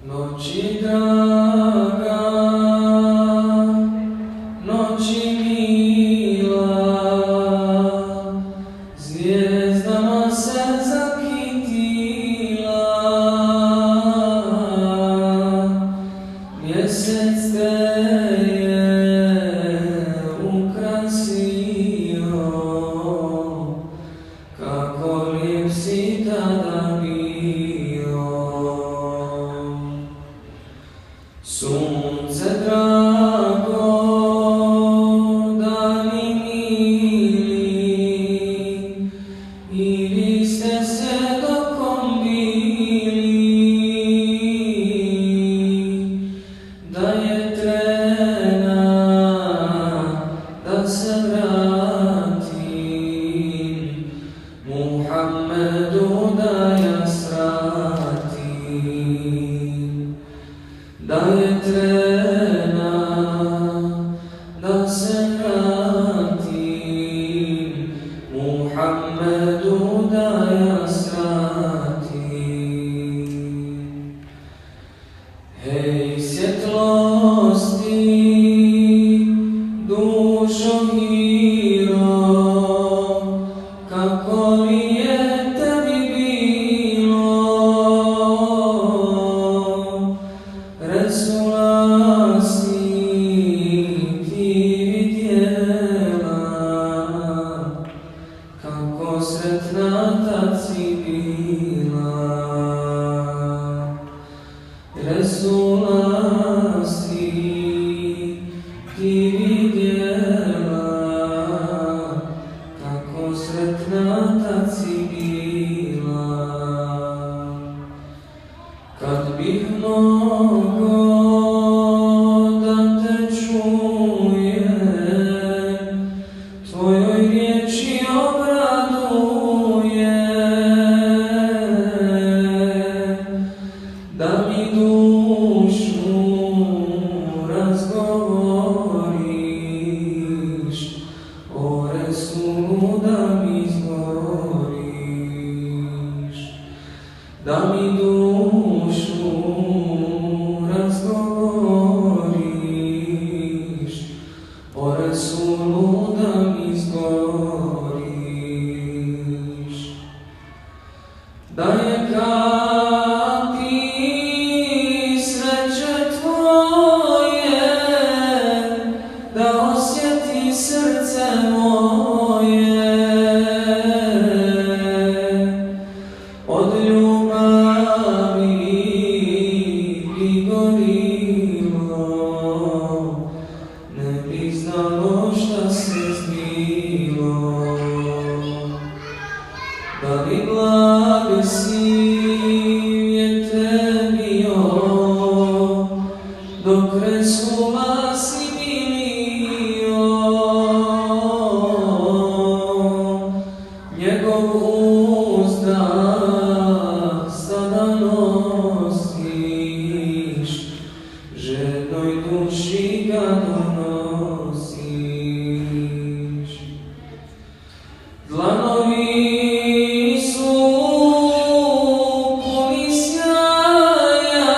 Noći draga, noći mila, zvijezdama se zakitila, mjesec te je ukrasio, kako lijep si tada bio. Sunce drago, dani mili, i vi ste se dokom bili, da je trena da se vratim, Muhammedu da ja sratim. Da je trena da se vratim, Muhammedu da ja sratim. Hej svjetlosti, dušo hiro, kako li je tebi bilo, Resula si ti vidjela, kako sretna tad si bila. Resula si ti vidjela, kako sretna tad si bila. Kad bih mogao da te čujem, tvojoj riječi obradujem, da mi dušu razgovoriš, o Resulu da mi izgovoriš, da mi dušu razgovoriš, o Resulu da mi izgovoriš. Da je kad ti sreće tvoje, da osjeti srce moje, od ljubavi bi gorilo, ne bi znalo šta se zbilo. Da bi blagi svijet bio, dok Resula si milio, njegov uzdah sada nosiš, žednoj duši ga donosiš. Dlanovi su puni sjaja,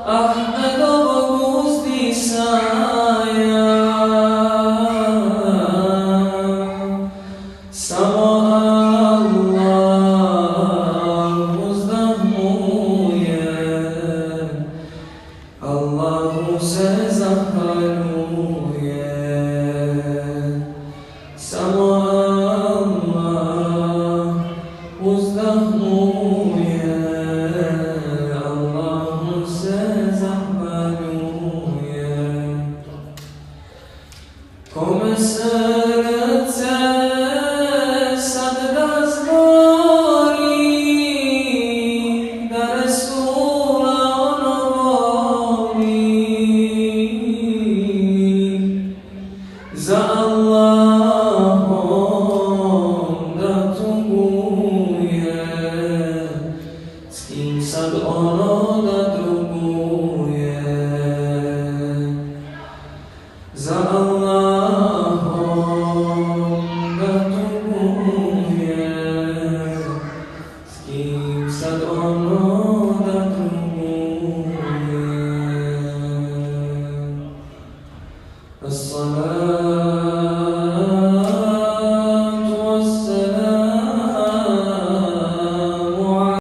Ahmedovog uzdisaja, samo Allah uzdahmuje, Allahu se zahvaljuje. Samo Allah uzdahmuje, Allahu se zahvaljuje. Kome srce sad razgori, da Resula ono voli, za Allahom da tuguje, s kim sad ono da druguje. Za Allahom da tuguje, s kim sad ono da druguje. الصلاة